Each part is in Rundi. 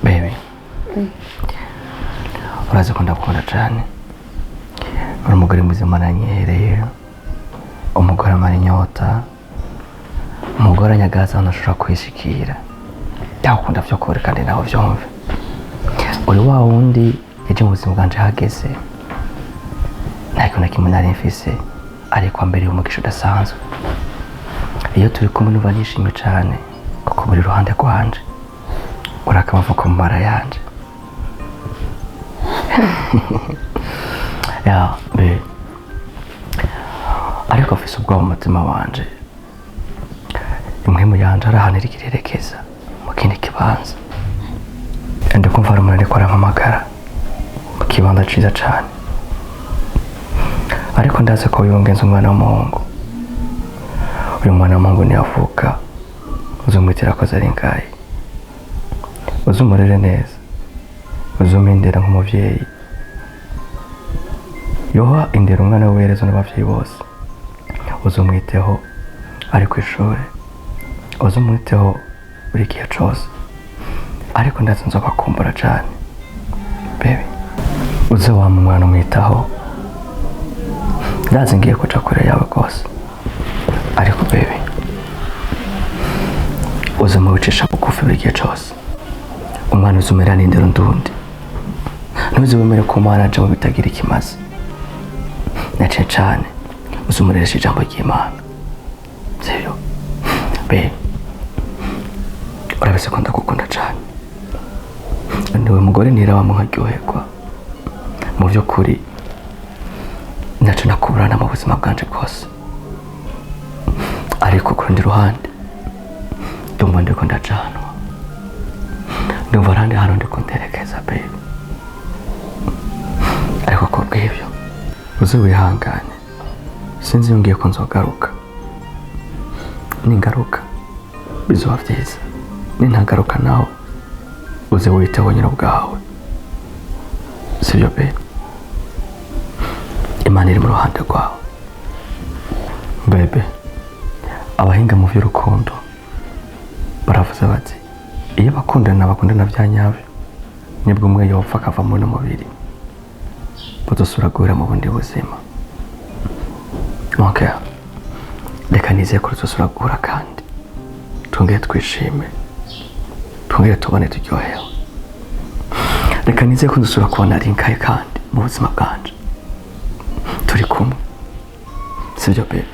Baby. Uraza ko ndakunda cyane. Uri umugore muzima nanyihereye. Umugore amara inyota. Umugore anyagaza ntashobora kwishikira. Yakunda byo kore kandi nawe byumve. Uri wa wundi yaje mu buzima bwanje hageze. Nako nakimwe nari mfise ariko mbere y'umugisha udasanzwe. Iyo turi kumwe nuba nishimye cyane kuko buri ruhande rwanje urakamavuko mu mara yanje. Ya be ariko mfise ubwoba mu mutima wanje. Imwe mu yanje arahanira ikirerekeza mu kindi kibanza. Ende kumva ari umuntu ariko arampamagara mu kibanza ciza cane. Ariko ndaze ko yongenza umwana w'umuhungu. Uyu mwana w'umuhungu niyavuka uzumwitira ko ari ngaye. Uzumurere neza. Uzumindera nk'umuvyeyi. Yoha indera umwana w'erezo n'abavyeyi bose. Uzumwiteho ari ku ishuri. Uzumwiteho buri gihe cyose. Ariko ndaze nzoba kumbura cyane. Baby. Uze wa mwana umwitaho. Ndaze ngiye kuja kure yawe kose. Ariko baby. Uze mubicisha bugufi buri gihe cyose. Umwana uzumera n'indero ndundi. Ntuzi wemere ko umwana aje mu bitagira ikimazi. Nace cyane uzumuresha ijambo ry'Imana. Sero. Be. Urabese ko ndagukunda cyane. Ndiwe mugore nirawa mu nkaryoherwa. Mu byo kuri naco nakuburana mu buzima bwanje bwose. Ariko ku rundi ruhande ndumva ndiko ndajanwa. Ndumva rande hano ndiko nterekeza baby. Ariko ko bw'ibyo uze wihangane. Sinzi yongiye ko nzogaruka. Ningaruka bizoba vyiza. Nintagaruka nawe uze witeho nyina bwawe. Sibyo baby. Imana iri mu ruhande rwawe. Baby. Abahinga mu by'urukundo baravuze bati iyo bakundana bya nyabyo nibwo umwe yopfa akava mu mubiri budusura guhera mu bundi buzima. Okay. Reka nizeye ko tuzosura guhura kandi twongere twishime, twongere tubone turyohewe. Reka nizeye ko dusura kubona ari nkaye kandi mu buzima bwanje turi kumwe. Sibyo baby.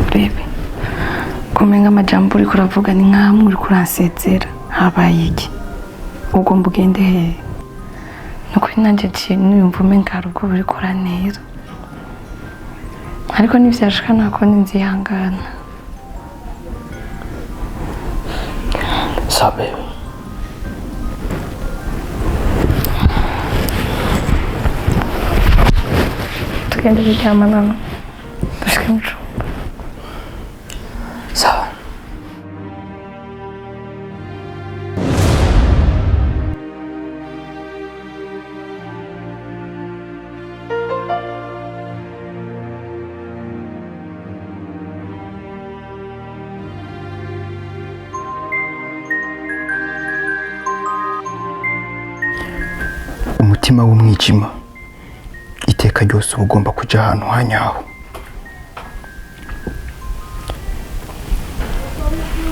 Baby, kumenga amajambo uri kuravuga ni nkamwe uri kuransezera. Habaye iki? Ugomba ugende he? Nuko nanje niyumva umenga rugo uri kuranera. Ariko nivyashika nako nzihangana. Sabe. Tugende kuryama nano. Dushike mu cumba. Sawa. Umutima w'umwijima iteka ryose ugomba kuja ahantu hanyaho.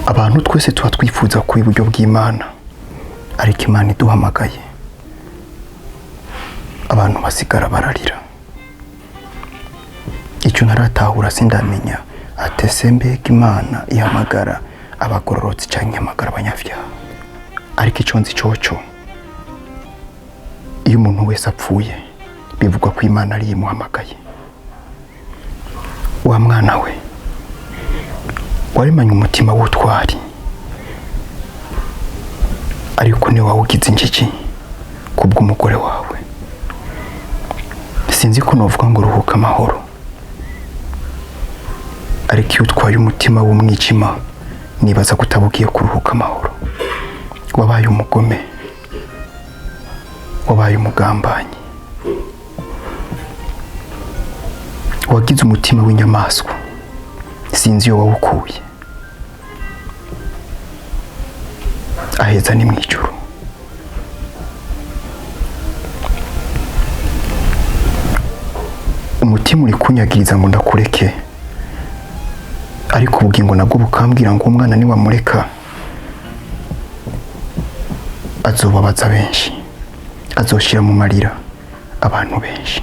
Abantu twese tuba twifuza ku iburyo bw'Imana, ariko Imana iduhamagaye abantu basigara bararira. Icyo naratahura sindamenya atese mbega Imana ihamagara abagororotsi cyangwa ihamagara abanyavyaha. Ariko icyo nzi cyoco, iyo umuntu wese apfuye bivugwa ko Imana ari imuhamagaye. Wa mwana we waremanye umutima w'utwari, ariko ni wawe ugize injiji kubw'umugore wawe. Sinzi ko novuga ngo ruhuka amahoro, ariko iyo utwaye umutima w'umwijima nibaza kutabugiye kuruhuka amahoro. Wabaye umugome, wabaye umugambanyi, wagize umutima w'inyamaswa, sinzi iyo wawukuye. Aheza ni mwijuru. Umutima uri kunyagiriza ngo ndakureke, ariko ubugingo nabwo bukambwira ngo umwana ni wamureka azobabaza benshi, azoshira mu marira abantu benshi.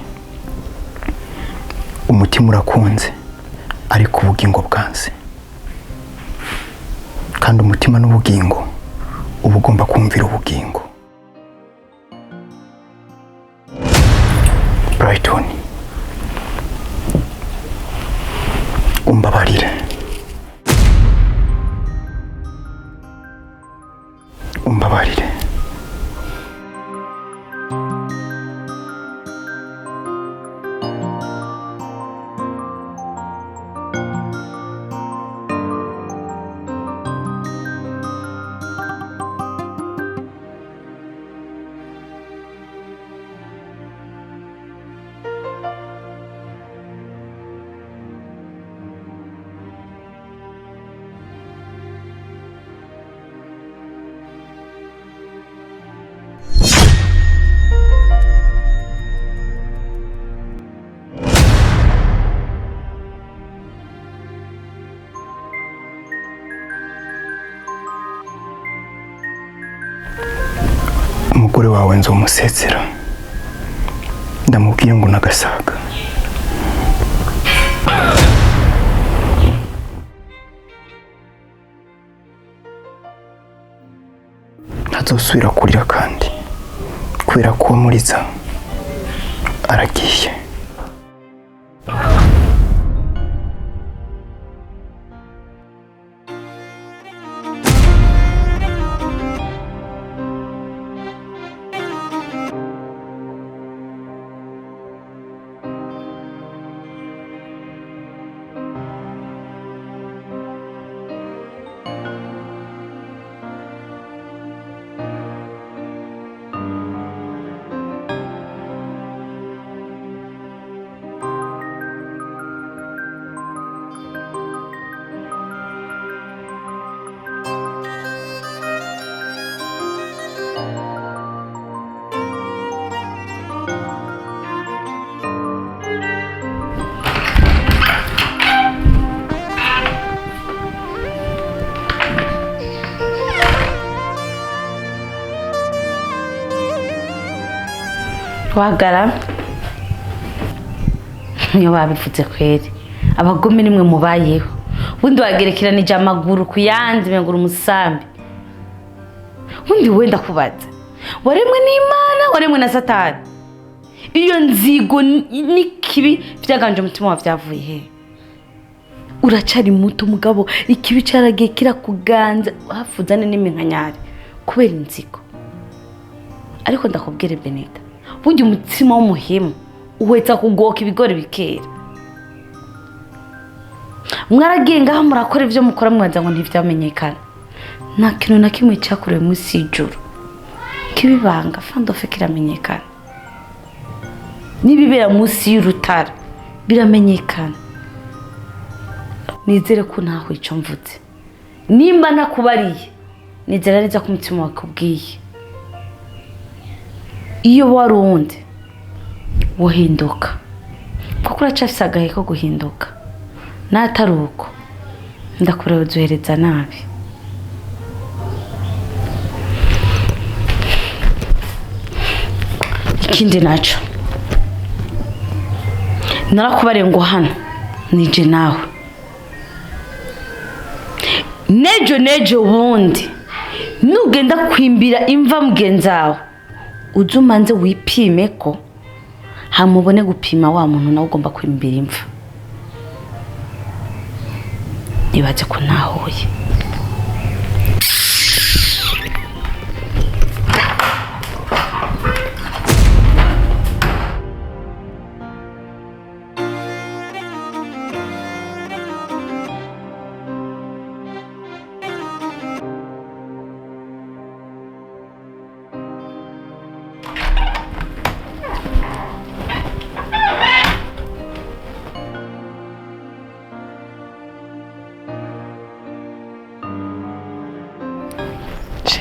Umutima urakunze ariko ubugingo bwanze, kandi umutima n'ubugingo uba ugomba kumvira ubugingo. Brighton, umbabarire, umbabarire. Umugore wawe nzomusezera, ndamubwire ngo nagasaga. Ntazosubira kurira kandi, kubera ko uwamuriza aragiye. Wagara niyo babivutse kweri, abagome nimwe mubayeho. Wundi wagerekeranije amaguru kuyandi mengura umusambi. Wundi wenda kubaza, waremwe n'Imana waremwe na Satani? Iyo nzigo n'ikibi byaganje umutima wa byavuye he? Uracari muto mugabo, ikibi caragiye kirakuganza hafuzane n'iminkanyari kubera inzigo. Ariko ndakubwire Benita, burya umutima w'umuhemu uhwetsa kugoka ibigori bikera. Mwaragiye ngaho murakora ivyo mukora mwanza ngo ntivyamenyekana. Nta kintu na kimwe cyakorewe munsi y'ijuru kibibanga fandofe kiramenyekana. Nibibera munsi y'urutara biramenyekana. Nizere ko ntaho ico mvuze. Nimba nakubariye nizera neza ko umutima wakubwiye. Iyo warundi wohinduka, kuko uracafise agahe ko guhinduka. Nataruko ndakurewe uzohereza nabi. Ikindi naco narakubariye ngo hano nije nawe nejo bundi nugenda kwimbira imva mugenzawe uzumanze wipime ko hamubone gupima wa muntu nawe ugomba kwimbira imva. Nibaze ko nahoye.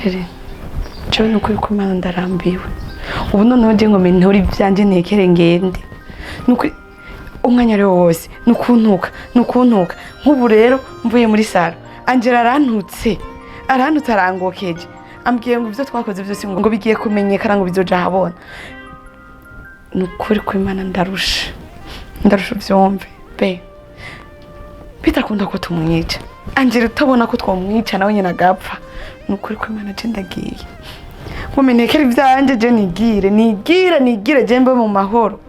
Chere cyo nuko Imana ndarambiwe ubu noneho je ngome ntori byanje ntekere ngende nuko umwanya rero wose nukuntuka nk'ubu rero mvuye muri saro Angela arantutse arangokeje ambwiye ngo ibyo twakoze byose ngo bigiye kumenyekana ngo bizoja habona nukuri ko Imana ndarusha byombe be bitakunda ko tumwica Angela utabona ko twamwica nawe nyina agapfa nukuri ko Imana je ndagiye nkomenekera ivyanje je nigire je mbe mu mahoro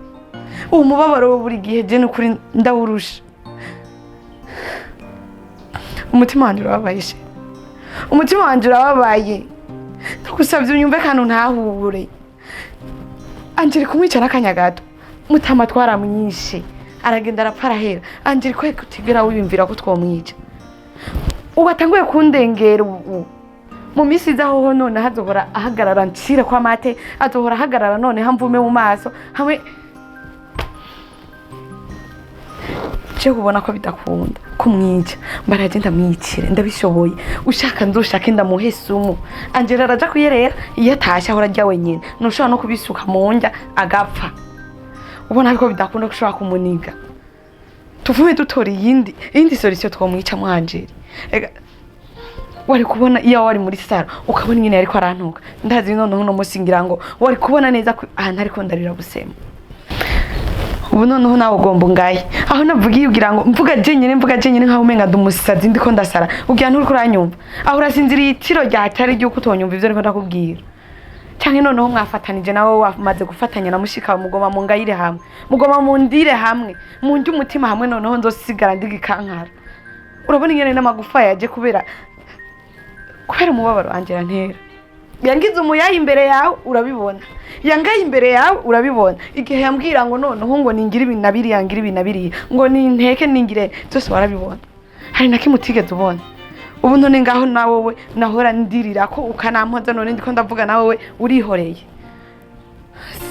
umubabaro buri gihe je nukuri ndawurusha umutima wanje urababaye ndagusavye unyumve kandi ntahure Angela kumwica n'akanya gato mutama twaramwishe aragenda arapfa arahera Angela ko kutigera wibimvira ko twomwica ubatanguye kundengera ubu mu misi izaho none hazohora ahagarara ncire kwa mate azohora ahagarara none hamvume mu maso hamwe je kubona ko bidakunda kumwica mbaragenda mwicire ndabishoboye ushaka nzoshaka ndamuhesumu Angela araja kuyerera iyo atasha ahora ajya wenyine nushobora no kubisuka mu njya agapfa ubona ko bidakunda gushobora kumuniga tuvume dutora iyindi solution twomwica mu Angela wari kubona iyo wari muri saro ukabona nyine ariko arantuka ndazi noneho no musingira ngo wari kubona neza ko ahantu ariko ndarira gusema ubu noneho nawe ugomba ngaye aho navugiye ugira ngo mvuga jenyine nkaho umenga ndumusazi ndiko ndasara ugira nturi kuranyumva aho urasinziriye itiro ryatari ryo kutonyumva ivyo ariko ndakubwira cyane noneho mwafatanije nawe wamaze gufatanya na mushika mugoma mu ngayire hamwe mugoma mu ndire hamwe mu njye umutima hamwe noneho ndosigara ndigikankara urabona ingene n'amagufa yaje kubera umubabaro Angela ntera yangize umuyayi imbere yawe urabibona yangaye imbere yawe urabibona igihe yambwira ngo noneho ngo ningira ibintu nabiri yangira ibintu nabiri ngo ninteke ningire byose warabibona hari nakimutigeze ubona ubu none ngaho nawe we nahora ndirira ko ukanampoza none ndiko ndavuga nawe we urihoreye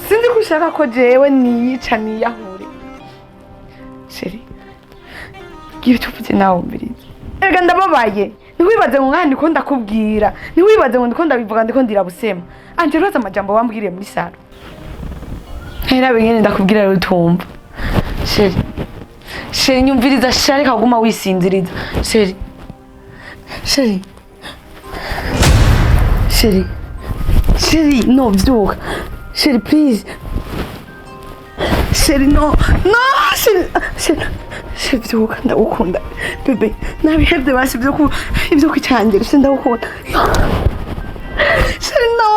sinzi kushaka ko jewe niyica niyahure Sheri gira tuvuze nawe umbirize ega ndababaye niwibaze ngo ngandi ko ndakubwira niwibaze ngo ndiko ndabivuga ndiko ndirabusema Angela waza amajambo wambwiriye muri saro hera bingene ndakubwira rero tumva Sheri nyumviriza shari kaguma wisinziriza Sheri no vyuka Sheri please Sheri no Sheri vyuka ndagukunda bebe nabihevye basi ibyo kwicangera ndagukunda Sheri no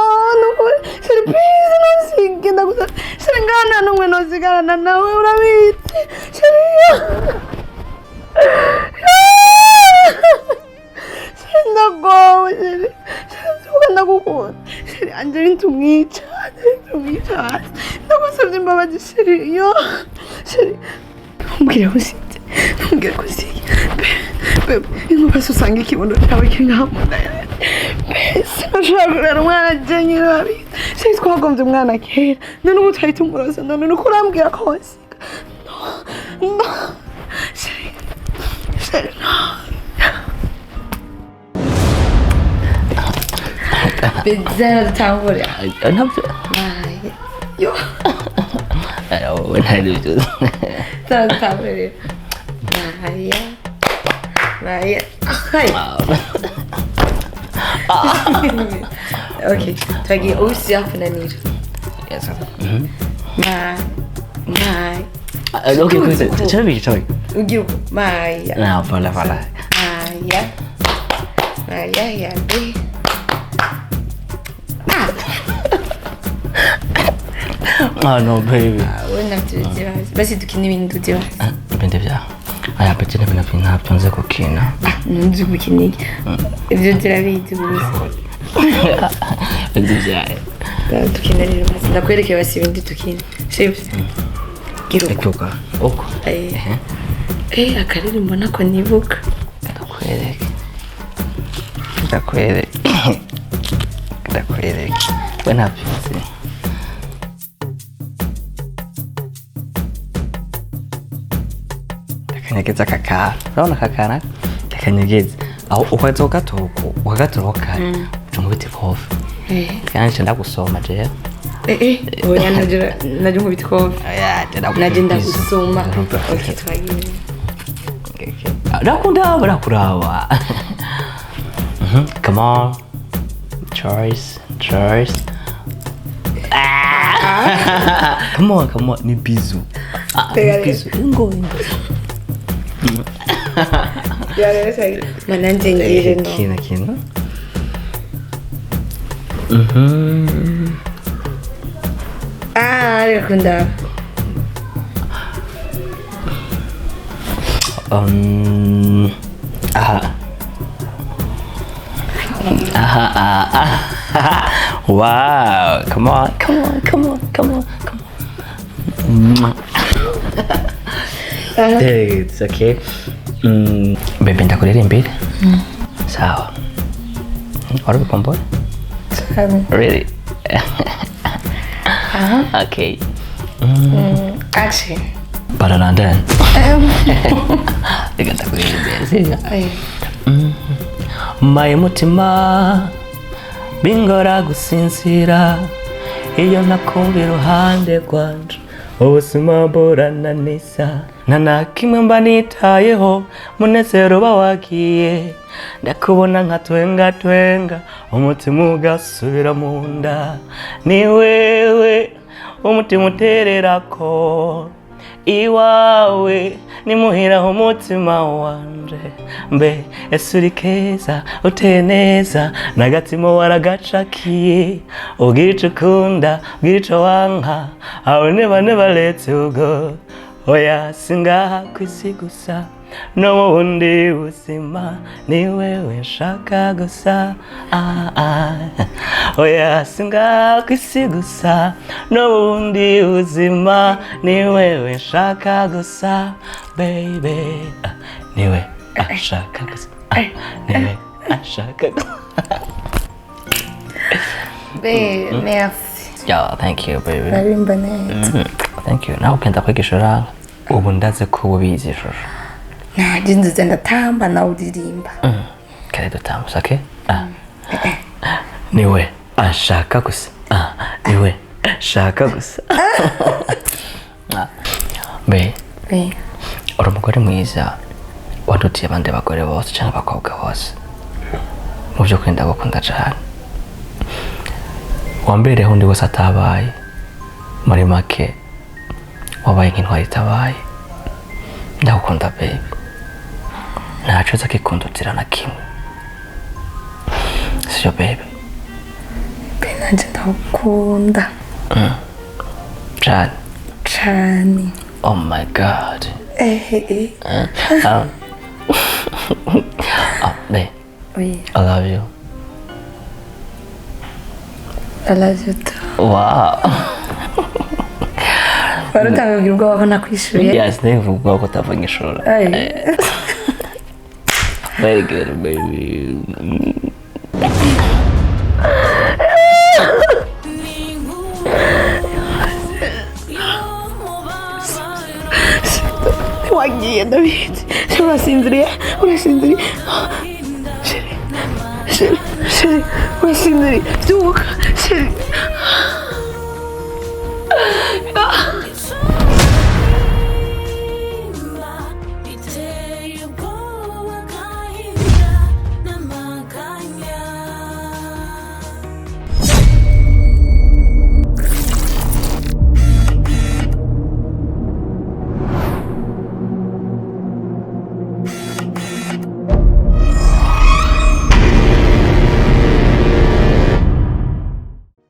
Sheri please no sige ndagusa Sheri ngana numwe no sigarana nawe urabitse Sheri ndagowe Sheri vyuka ndagukunda Sheri Angela ntumwica ndagusabye imbabazi Sheri Sheri mbwira ko usiye bebe inkuba usanga ikibondo cyawe kiri ngaho sinashobora kurera umwana jenyine urabizi Sheri twagombye umwana kera none ubu twahita umuroza none nuko urambwira ko wasiga no Sheri no Bezera dutangure ntabyo yo wowe ntabyo dutangure Maya okay twagiye usi hafi na nira yes okay kwese chabi ugiye Maya na voilà Maya ya be no baby wenda tuzibaze basi dukina ibintu tuzibaze ibindi bya aya pekene bintu ntabyo nze gukina nzi gukina ibyo turabizi gusa ibindi bya dukina rero basi ndakwereke basi ibindi dukina sibyo giruka uko akaririmbo nako nibuka ndakwereke we ntabyo nzi kanyegeza kakara urabona kakara kanyegeza aho ukazoka toko ukagatora kare umubiti kofi kandi ndagusoma je oya naje mu bitikofi naje ndagusoma okay twagiye Rakurawa. Come on. Choice. Come on. Ni bizu. Bizu. Ingo. Ya sai mananje ngire no. Kina. Rakunda. Wow, come on. It's okay. Baby, ndakuririmbira. Sawa. Warabikomboye? Really? Okay. Action. London. Reka ndakuririmbira, sibyo? Maye mutima bingora gusinzira iyo nakumva iruhande rwanje ubuzima burananisa nta kimwe mba nitayeho munezero uba wagiye ndakubona nka twenga umutima ugasubira mu nda ni wewe umutima utererako iwawe nimuhiraho umutima wanje mbe ese uri keza uteye neza n'agatima waragacakiye ubwira ico ukunda ubwira ico wanka aho never let you go oya singaha kw'isi gusa no mu bundi buzima ni wewe nshaka gusa oya singaha kw'isi gusa no mu bundi buzima ni wewe nshaka gusa baby niwe ashaka gusa niwe ashaka gusa Babe, merci. Yo, thank you baby. Barimba neza. Thank you. Nawe ukenda kwigishura ubu ndaze ko ubizi ishusho. Naje nzize ndatamba nawe uririmba. Kare dutamusa okay? Niwe ashaka gusa. Niwe ashaka gusa. Be. Uri umugore mwiza wadutiye abandi bagore bose cyangwa abakobwa bose. Mu byo kwenda gukunda cyane. Wambereho undi wese atabaye muri make wabaye nk'intwari itabaye ndagukunda baby ntaco nza kikundutira na kimwe sio baby nanje ndagukunda cane oh my god babe oui I love you. I love you too. Wow. Warutanga kugira ubwoba ko nakwishuye. Yes, ntivuga ko utavanye ishuri. Very good, baby. Wagiye David. Urasinziriye? Sheri, urasinziriye? Byuka, Sheri.